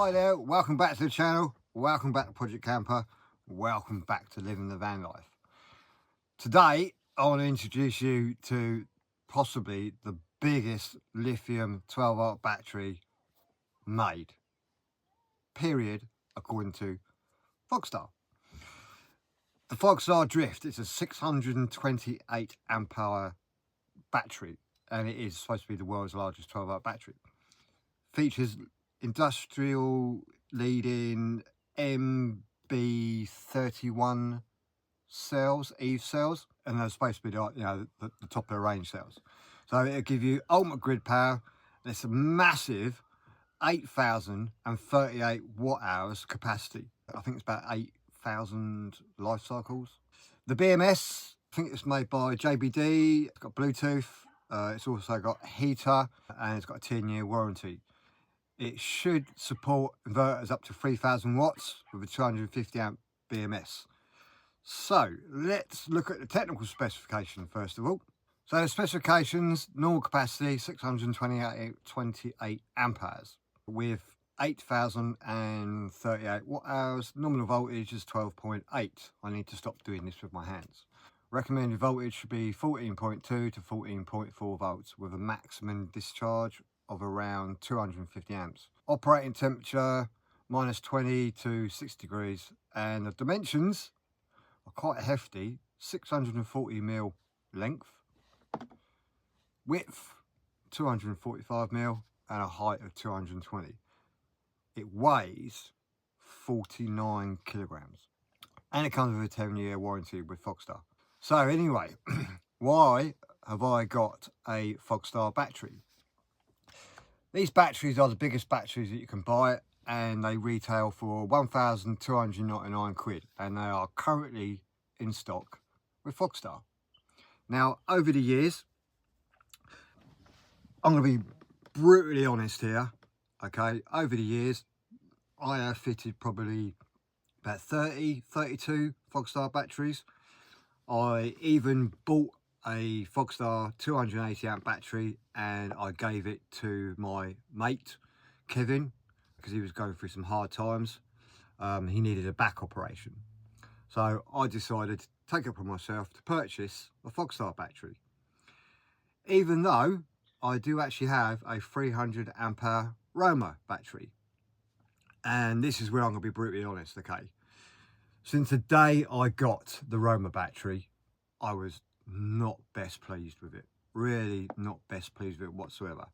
Hi there, welcome back to the channel, welcome back to Project Camper, welcome back to living the van life. Today I want to introduce you to possibly the biggest lithium 12-volt battery made, period, according to Fogstar. The Fogstar Drift is a 628 amp hour battery, and it is supposed to be the world's largest 12-volt battery. Features industrial leading MB31 cells, Iv'e cells, and they're supposed to be the top of the range cells. So it'll give you ultimate grid power. It's a massive 8,038 watt hours capacity. I think it's about 8,000 life cycles. The BMS, I think it's made by JBD. It's got Bluetooth. It's also got a heater, and it's got a 10-year warranty. It should support inverters up to 3,000 watts with a 250 amp BMS. So let's look at the technical specification first of all. So the specifications: normal capacity 628 amp hours with 8,038 watt hours. Nominal voltage is 12.8. I need to stop doing this with my hands. Recommended voltage should be 14.2 to 14.4 volts with a maximum discharge of around 250 amps. Operating temperature -20 to 6 degrees, and the dimensions are quite hefty: 640mm length, width 245mm, and a height of 220. It weighs 49 kilograms, and it comes with a 10-year warranty with Fogstar. So anyway, why have I got a Fogstar battery? These batteries are the biggest batteries that you can buy, and they retail for 1,299 quid, and they are currently in stock with Fogstar. Now, over the years, I'm going to be brutally honest here, okay? Over the years, I have fitted probably about 32 Fogstar batteries. I even bought a Fogstar 280 amp battery, and I gave it to my mate Kevin because he was going through some hard times. He needed a back operation, so I decided to take it upon myself to purchase a Fogstar battery, even though I do actually have a 300 amp hour Roma battery. And this is where I'm going to be brutally honest, okay? Since the day I got the Roma battery, I was not best pleased with it. Really not best pleased with it whatsoever.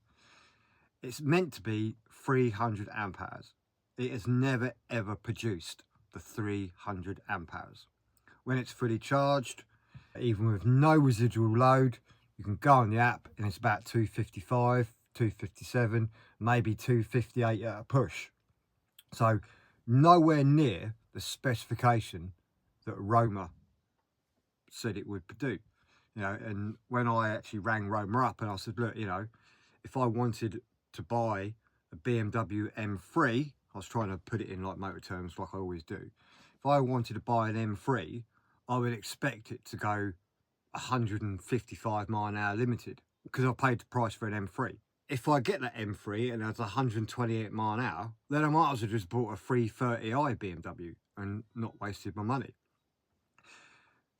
It's meant to be 300 amp hours. It has never ever produced the 300 amp hours. When it's fully charged, even with no residual load, you can go on the app and it's about 255, 257, maybe 258 at a push. So nowhere near the specification that Roma said it would do. And when I actually rang Roma up and I said, look, if I wanted to buy a BMW M3, I was trying to put it in like motor terms like I always do. If I wanted to buy an M3, I would expect it to go 155 mile an hour limited, because I paid the price for an M3. If I get that M3 and it's 128 mile an hour, then I might as well just bought a 330i BMW and not wasted my money.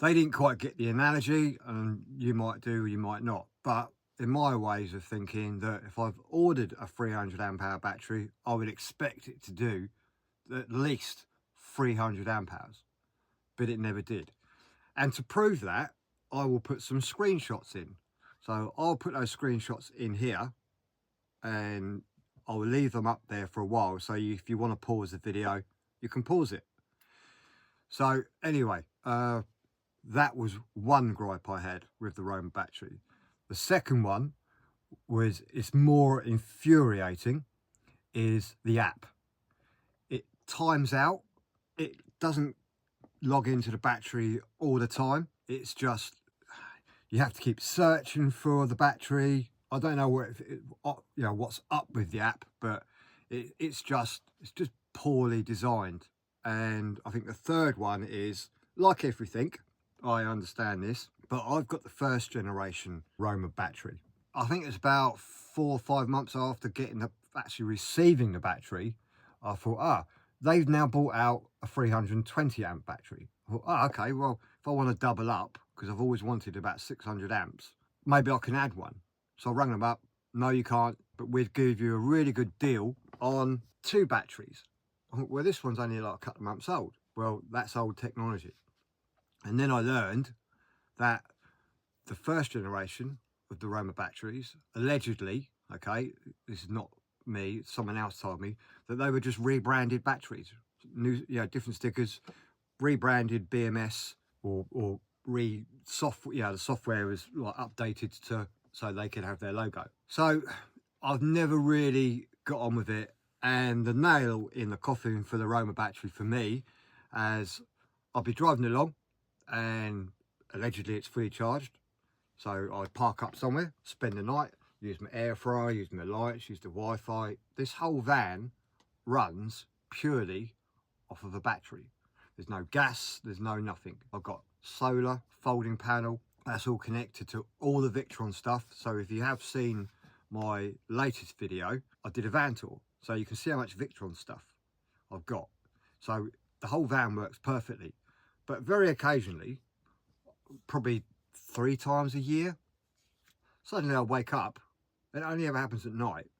They didn't quite get the analogy, and you might do, you might not. But in my ways of thinking, that if I've ordered a 300 amp hour battery, I would expect it to do at least 300 amp hours, but it never did. And to prove that, I will put some screenshots in. So I'll put those screenshots in here, and I will leave them up there for a while. So if you want to pause the video, you can pause it. So anyway, that was one gripe I had with the Roma battery. The second one was, it's more infuriating, is the app. It times out. It doesn't log into the battery all the time. It's just, you have to keep searching for the battery. I don't know what's up with the app, but it's just poorly designed. And I think the third one is, like everything, I understand this, but I've got the first generation Roma battery. I think it's about 4 or 5 months after actually receiving the battery, I thought, they've now brought out a 320 amp battery. I thought, okay, well, if I want to double up, because I've always wanted about 600 amps, maybe I can add one. So I rang them up. No, you can't, but we'd give you a really good deal on 2 batteries. I thought, well, this one's only like a couple of months old. Well, that's old technology. And then I learned that the first generation of the Roma batteries, allegedly, okay, this is not me, someone else told me, that they were just rebranded batteries, new, different stickers, rebranded BMS, or the software was like updated so they could have their logo. So I've never really got on with it, and the nail in the coffin for the Roma battery for me, as I'll be driving along and allegedly it's fully charged, so I park up somewhere, spend the night, use my air fryer, use my lights, use the Wi-Fi. This whole van runs purely off of a battery. There's no gas, there's no nothing. I've got solar, folding panel, that's all connected to all the Victron stuff. So if you have seen my latest video, I did a van tour, so you can see how much Victron stuff I've got. So the whole van works perfectly, but very occasionally, probably 3 times a year, suddenly I wake up. It only ever happens at night,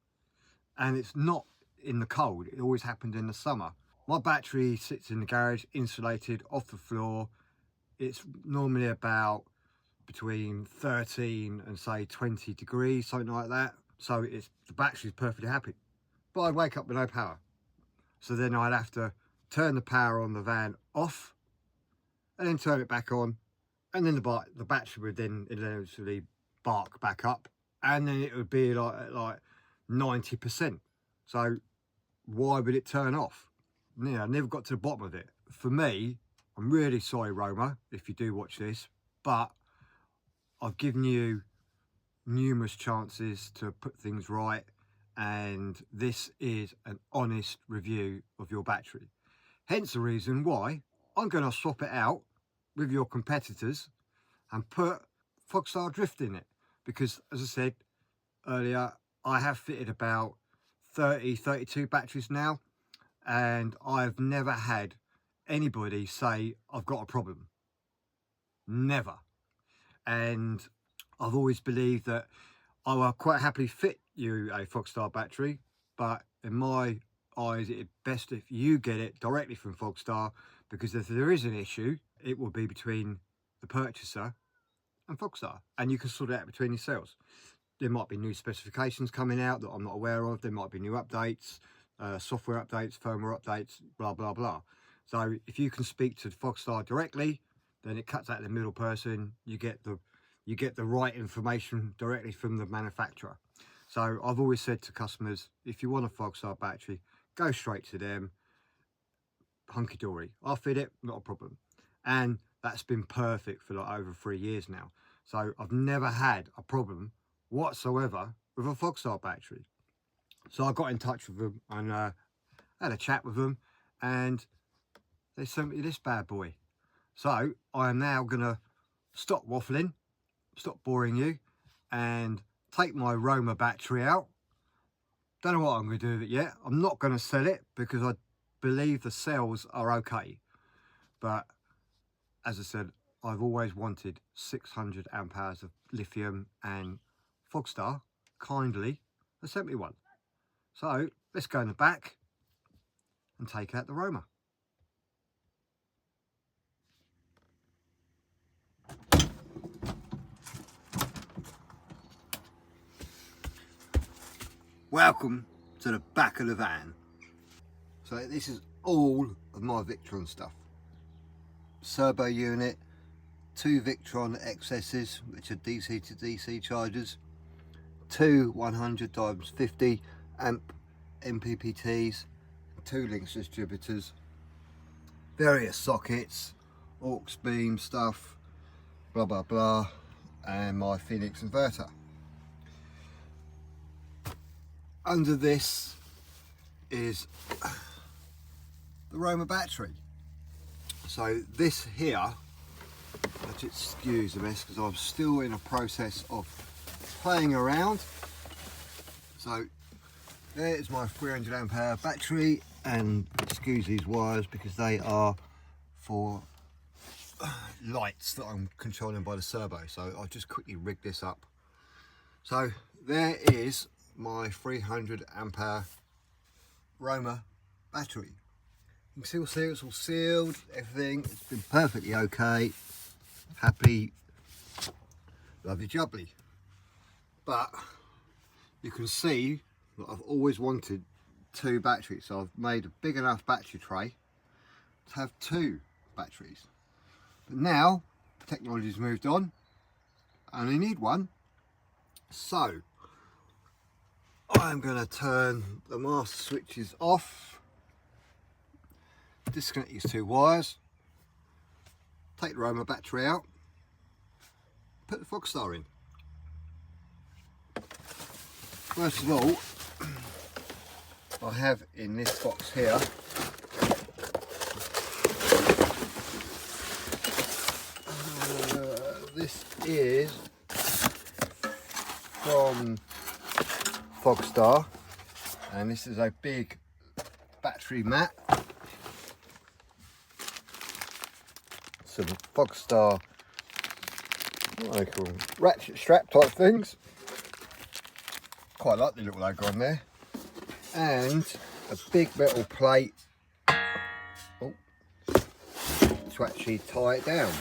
and it's not in the cold. It always happened in the summer. My battery sits in the garage, insulated, off the floor. It's normally about between 13 and say 20 degrees, something like that. So the battery's perfectly happy. But I'd wake up with no power. So then I'd have to turn the power on the van off and then turn it back on. And then the battery would then eventually bark back up. And then it would be like 90%. So why would it turn off? I never got to the bottom of it. For me, I'm really sorry, Roma, if you do watch this, but I've given you numerous chances to put things right, and this is an honest review of your battery. Hence the reason why I'm going to swap it out with your competitors and put Fogstar Drift in it, because as I said earlier, I have fitted about 32 batteries now, and I've never had anybody say I've got a problem. Never. And I've always believed that I will quite happily fit you a Fogstar battery, but in my eyes it's best if you get it directly from Fogstar, because if there is an issue, it will be between the purchaser and Fogstar, and you can sort it out between yourselves. There might be new specifications coming out that I'm not aware of. There might be new updates, software updates, firmware updates, blah, blah, blah. So if you can speak to Fogstar directly, then it cuts out the middle person. You get the right information directly from the manufacturer. So I've always said to customers, if you want a Fogstar battery, go straight to them. Hunky-dory. I'll fit it, not a problem. And that's been perfect for like over 3 years now. So I've never had a problem whatsoever with a Fogstar battery. So I got in touch with them and had a chat with them, and they sent me this bad boy. So I am now going to stop waffling, stop boring you, and take my Roma battery out. Don't know what I'm going to do with it yet. I'm not going to sell it because I believe the cells are okay. But as I said, I've always wanted 600 amp hours of lithium, and Fogstar kindly has sent me one. So let's go in the back and take out the Roma. Welcome to the back of the van. So this is all of my Victron stuff. Servo unit, 2 Victron XS's, which are DC to DC chargers, 2 100x50 amp MPPTs, 2 Lynx distributors, various sockets, aux beam stuff, blah blah blah, and my Phoenix inverter. Under this is the Roma battery. So this here, let's excuse the mess because I'm still in a process of playing around. So there's my 300 amp hour battery, and excuse these wires because they are for lights that I'm controlling by the servo. So I'll just quickly rig this up. So there is my 300 amp hour Roma battery. You can still see it's all sealed, everything, it's been perfectly okay, happy, lovely jubbly. But you can see that I've always wanted 2 batteries, so I've made a big enough battery tray to have 2 batteries. But now technology's moved on, I only need 1. So I'm going to turn the master switches off, disconnect these 2 wires, take the Roma battery out, put the Fogstar in. First of all, I have in this box here this is from Fogstar, and this is a big battery mat, some Fogstar, what do they call them, ratchet strap type things. Quite like the little logo on there, and a big metal plate to actually tie it down.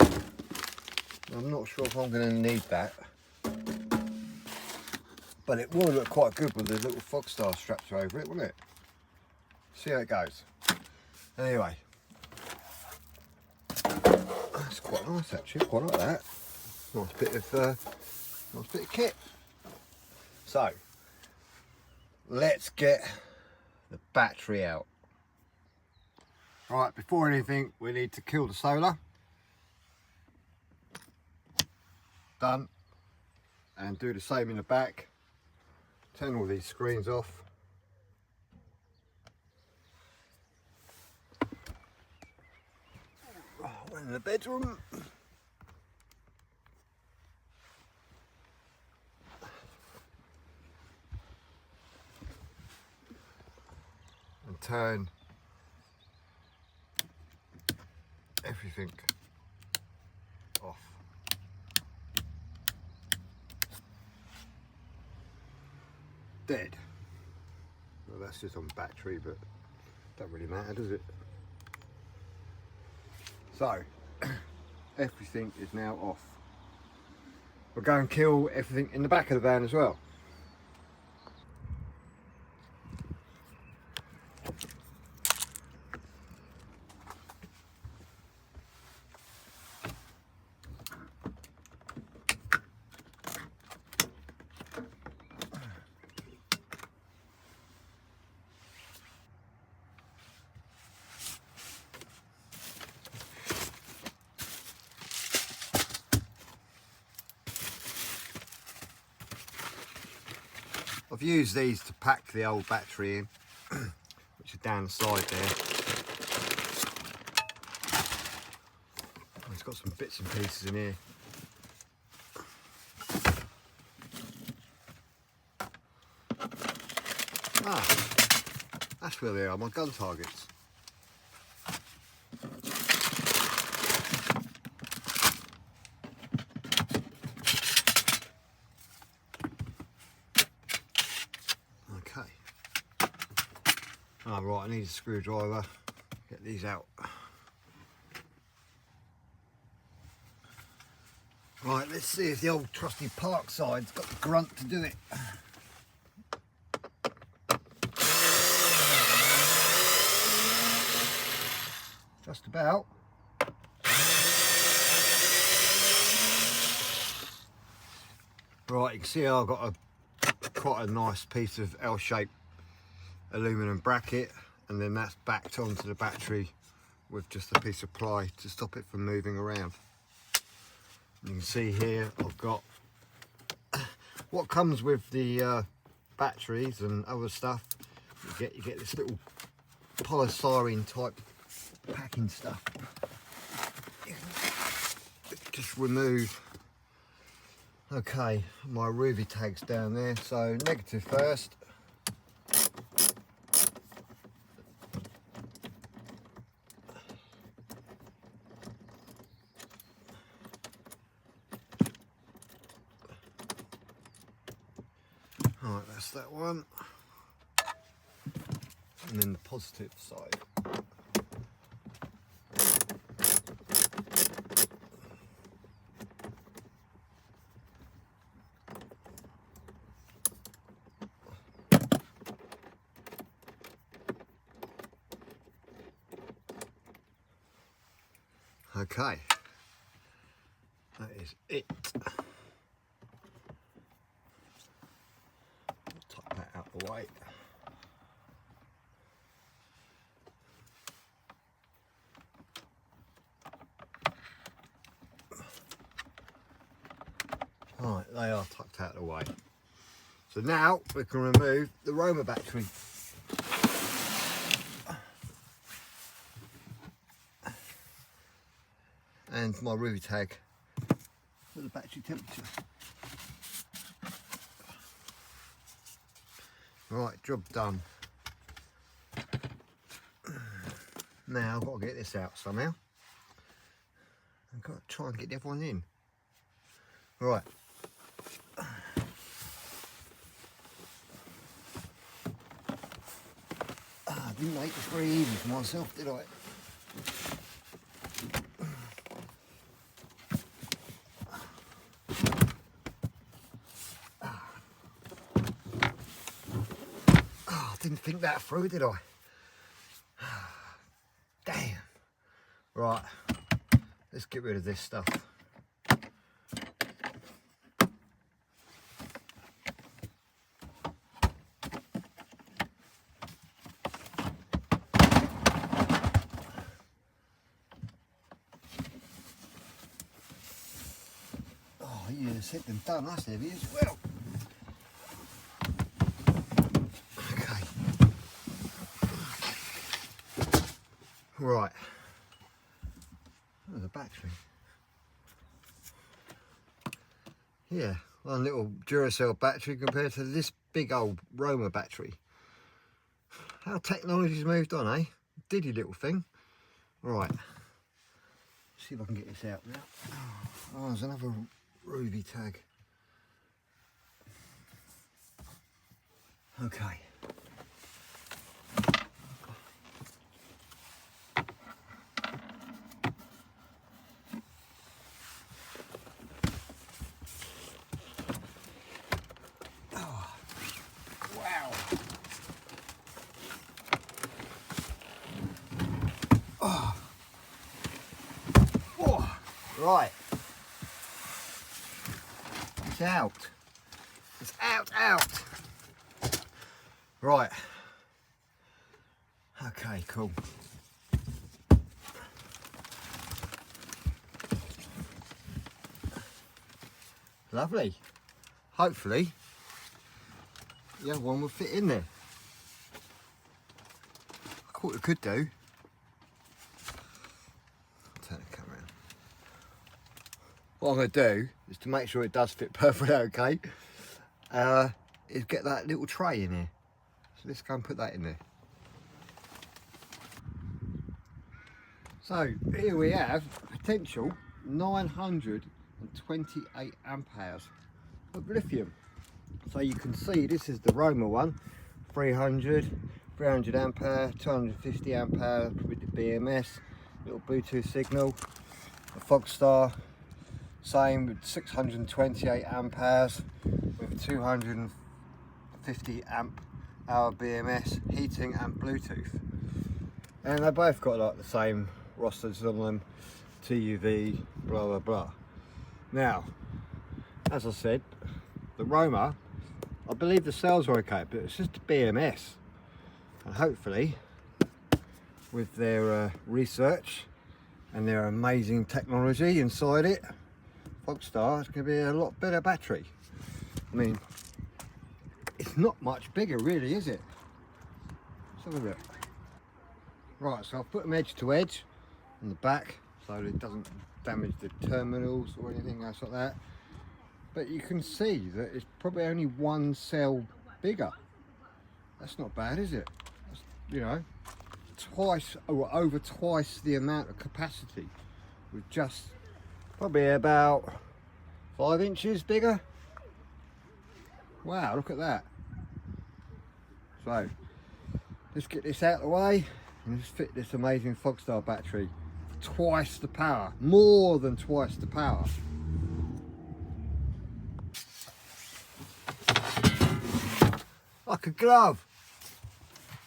I'm not sure if I'm going to need that, but it will look quite good with the little Fogstar straps over it, won't it? See how it goes. Anyway, that's quite nice actually, quite like that. Nice bit of kit. So let's get the battery out. Right, before anything we need to kill the solar. Done. And do the same in the back. Turn all these screens off. We're in the bedroom. And turn everything off. Dead. Well, that's just on battery, but don't really matter, does it? So everything is now off. We'll go and kill everything in the back of the van as well. I've used these to pack the old battery in, which are down the side there. It's got some bits and pieces in here. Ah, that's where they are, my gun targets. Oh, right, I need a screwdriver, get these out. Right, let's see if the old trusty Parkside's got the grunt to do it. Just about. Right, you can see I've got quite a nice piece of L-shaped aluminium bracket, and then that's backed onto the battery with just a piece of ply to stop it from moving around. You can see here I've got what comes with the batteries and other stuff. You get this little polystyrene type packing stuff. Just remove. Okay, my WIFI tag's down there, so negative first. Alright, that's that one. And then the positive side. Okay, that is it. Tuck that out the way. Right, they are tucked out of the way. So now we can remove the Roma battery. And my RUI tag for the battery temperature. Right, job done. Now I've got to get this out somehow. I've got to try and get the other one in. Right. I didn't make this very easy for myself, did I? Didn't think that through, did I? Damn. Right, let's get rid of this stuff. Oh, yeah, said and done, that's heavy as well. Right, there's a battery. Yeah, one little Duracell battery compared to this big old Roma battery. How technology's moved on, eh? Diddy little thing. Right, see if I can get this out now. Oh, there's another RUI tag. Okay. Right, it's out. It's out. Right. Okay, cool. Lovely. Hopefully, the other one will fit in there. I thought it could do. Turn the camera around. What I'm going to do is to make sure it does fit perfectly okay, is get that little tray in here. So let's go and put that in there. So here we have potential 928 amp hours of lithium. So you can see this is the Roma one, 300 amp hour, 250 amp hour with the BMS, little Bluetooth signal. The Fogstar, same with 628 amp hours with 250 amp hour BMS, heating and Bluetooth. And they both got like the same rosters on them, TUV, blah blah blah. Now, as I said, the Roma, I believe the cells are okay, but it's just a BMS. And hopefully, with their research and their amazing technology inside it, Fogstar is going to be a lot better battery. I mean, it's not much bigger really, is it? Let's have a look. Right, so I've put them edge to edge on the back so that it doesn't damage the terminals or anything else like that. But you can see that it's probably only one cell bigger. That's not bad, is it? That's, you know, twice or over twice the amount of capacity with just probably about 5 inches bigger. Wow, look at that. So let's get this out of the way and just fit this amazing Fogstar battery. Twice the power, more than twice the power. Like a glove.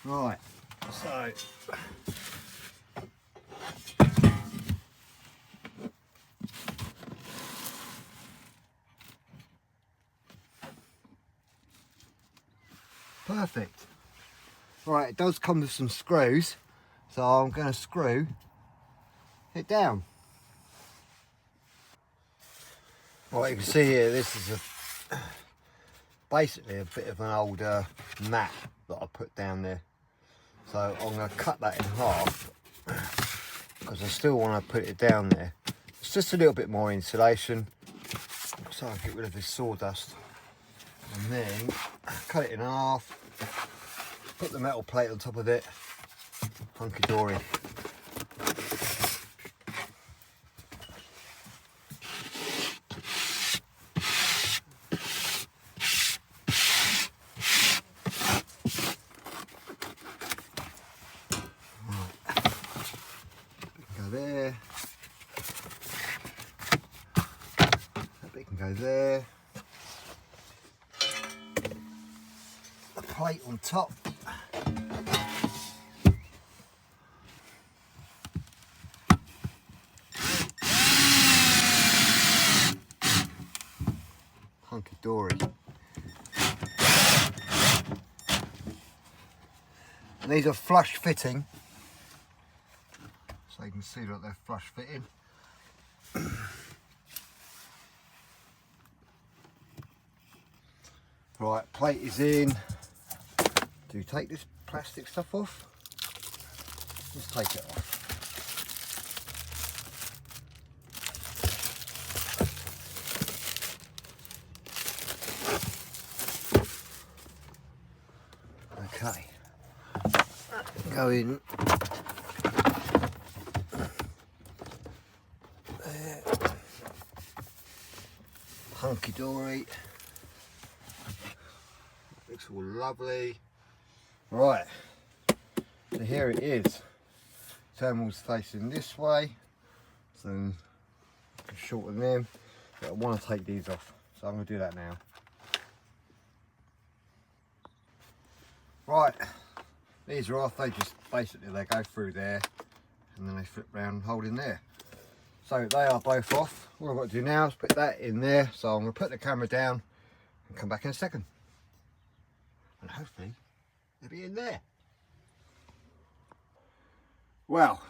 Right, so perfect. Right, it does come with some screws, so I'm going to screw it down. Right, you can see here, this is basically a bit of an old mat that I put down there. So I'm going to cut that in half because I still want to put it down there. It's just a little bit more insulation so I can get rid of this sawdust. And then cut it in half, put the metal plate on top of it, hunky dory. There, that bit can go there, a plate on top, hunky dory. And these are flush fitting. So you can see that they're flush fitting. Right, plate is in. Do you take this plastic stuff off? Let's take it off. Okay. Go in. Hunky dory, looks all lovely. Right, so here it is. Terminal's facing this way, so I can shorten them, but I want to take these off, so I'm going to do that now. Right, these are off. They just basically they go through there and then they flip round and hold in there. So they are both off. What I've got to do now is put that in there. So I'm going to put the camera down and come back in a second. And hopefully they'll be in there. Well,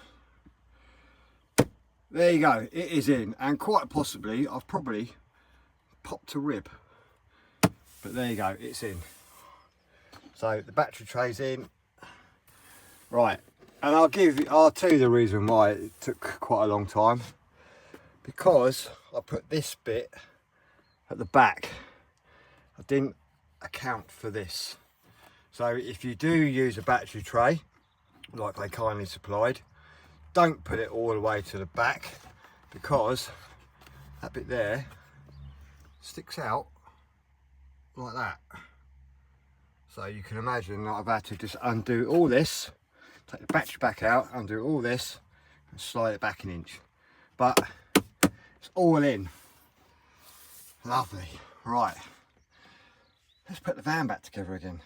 there you go. It is in. And quite possibly I've probably popped a rib. But there you go. It's in. So the battery tray's in. Right. And I'll tell you the reason why it took quite a long time. Because I put this bit at the back, I didn't account for this. So if you do use a battery tray, like they kindly supplied, don't put it all the way to the back, because that bit there sticks out like that. So you can imagine that I've had to just undo all this, take the battery back out, undo all this, and slide it back an inch. But it's all in. Lovely. Right. Let's put the van back together again.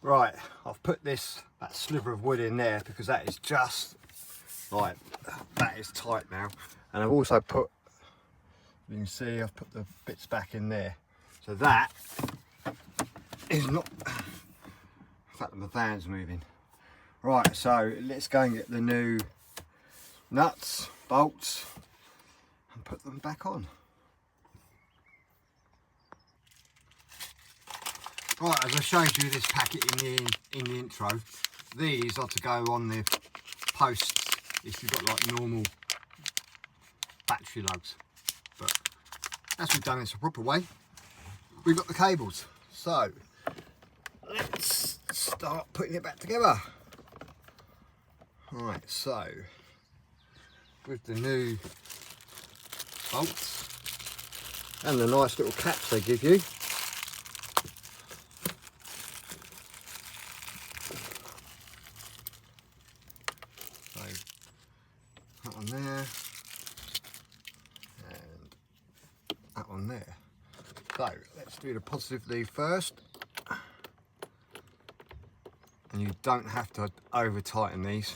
Right, I've put that sliver of wood in there because that is just like, that is tight now. And I've also put, you can see I've put the bits back in there. So that is not, in fact the van's moving. Right, so let's go and get the new nuts, bolts, and put them back on. Right, as I showed you this packet in the intro, these are to go on the posts if you've got like normal battery lugs. But as we've done this a proper way, we've got the cables. So let's start putting it back together. Right, so with the new bolts and the nice little caps they give you, there. So let's do the positive lead first. And you don't have to over tighten these.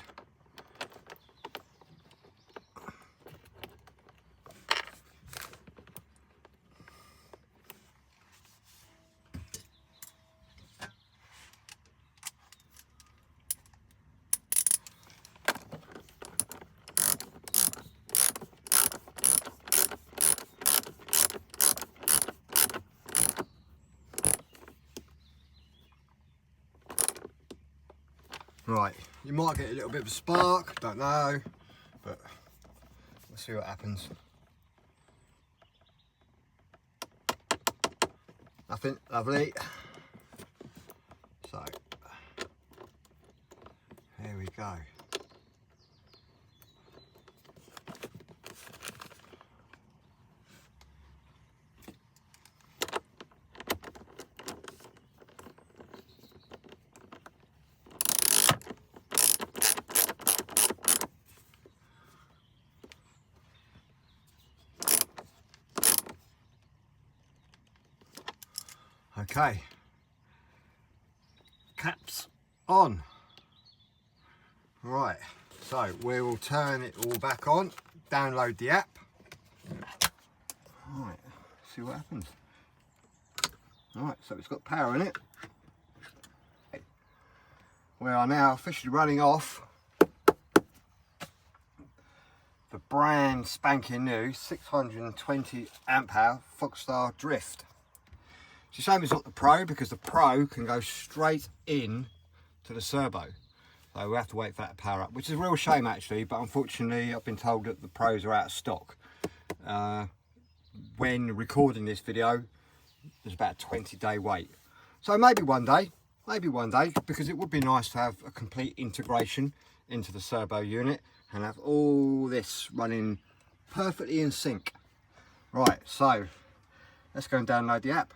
Right, you might get a little bit of a spark, don't know, but we'll see what happens. Nothing, lovely. So, here we go. Okay, caps on. Right, so we will turn it all back on, download the app. Right, see what happens. Right, so it's got power in it. We are now officially running off the brand spanking new 620 amp hour Fogstar Drift. It's a shame it's not the Pro, because the Pro can go straight in to the servo. So we have to wait for that to power up, which is a real shame actually, but unfortunately I've been told that the Pros are out of stock. When recording this video, there's about a 20-day wait. So maybe one day, because it would be nice to have a complete integration into the servo unit and have all this running perfectly in sync. Right, so let's go and download the app.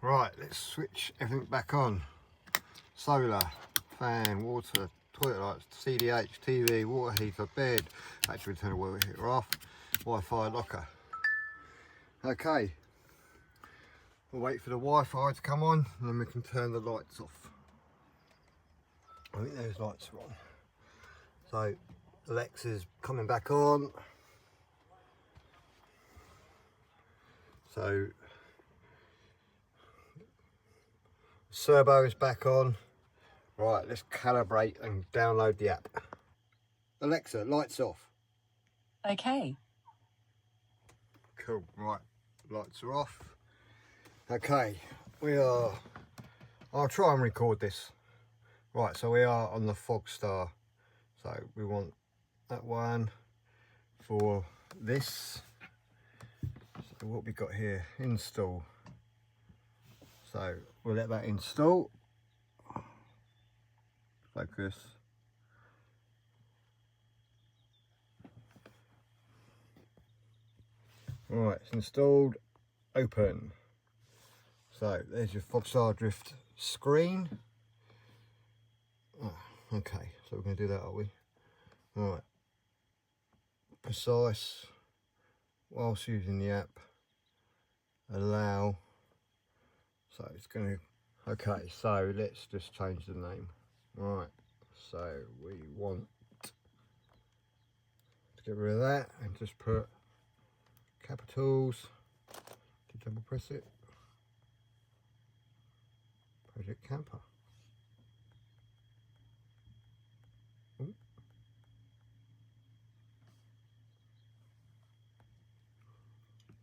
Right, let's switch everything back on. Solar, fan, water, toilet lights, CDH, TV, water heater, bed, battery returner, water heater off, Wi-Fi, locker. Okay, we'll wait for the Wi-Fi to come on and then we can turn the lights off. I think those lights are on. So Alexa's coming back on. So servo is back on. Right, let's calibrate and download the app. Alexa, lights off. Okay. Cool, right, lights are off. Okay, I'll try and record this. Right, so we are on the Fogstar. So we want that one for this. So what we got here, install. So we'll let that install. Focus. Right, it's installed. Open. So there's your Fogstar Drift screen. Oh, okay, so we're going to do that, are we? Right. Precise. Whilst using the app. Allow. So it's going to. Okay, so let's just change the name. Right, so we want to get rid of that and just put capitals, double press it, Project Camper. Ooh.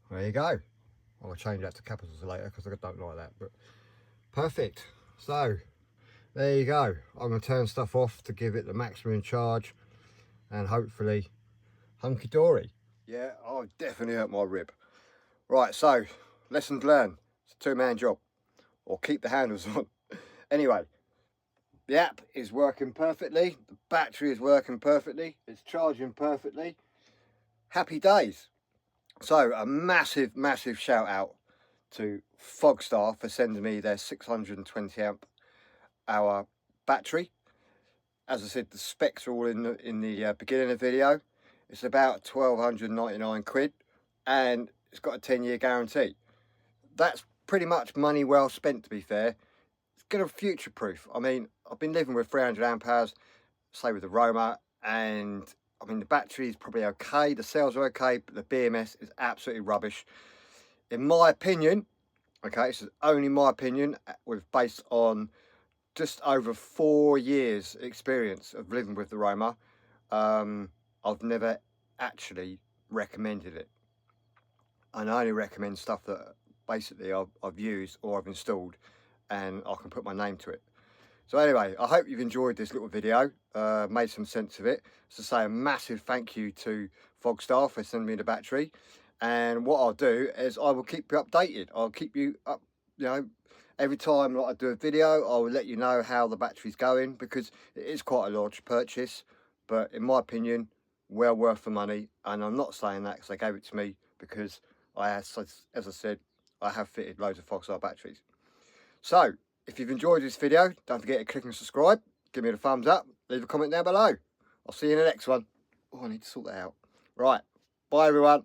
There you go. I'll change that to capitals later because I don't like that, but perfect. So there you go. I'm going to turn stuff off to give it the maximum charge and hopefully hunky-dory. Yeah, I'll definitely hurt my rib. Right, so lessons learned. It's a two-man job, or keep the handles on. Anyway, the app is working perfectly. The battery is working perfectly. It's charging perfectly. Happy days. So a massive shout out to Fogstar for sending me their 620 amp hour battery. As I said, the specs are all in the beginning of the video. It's about 1,299 quid, and it's got a 10-year guarantee. That's pretty much money well spent, to be fair. It's going to future-proof. I mean, I've been living with 300 amp hours, say with the Roma, and I mean, the battery is probably okay, the cells are okay, but the BMS is absolutely rubbish. In my opinion, okay, this is only my opinion, with based on just over 4 years experience of living with the Roma, I've never actually recommended it. And I only recommend stuff that basically I've used or I've installed and I can put my name to it. So anyway, I hope you've enjoyed this little video, made some sense of it. So say a massive thank you to Fogstar for sending me the battery. And what I'll do is I will keep you updated. I'll keep you up, you know, every time that I do a video, I will let you know how the battery's going, because it is quite a large purchase, but in my opinion, well worth the money. And I'm not saying that because they gave it to me, because as I said, I have fitted loads of Fogstar batteries. So, if you've enjoyed this video, don't forget to click and subscribe, give me a thumbs up, leave a comment down below. I'll see you in the next one. Oh, I need to sort that out. Right, bye everyone.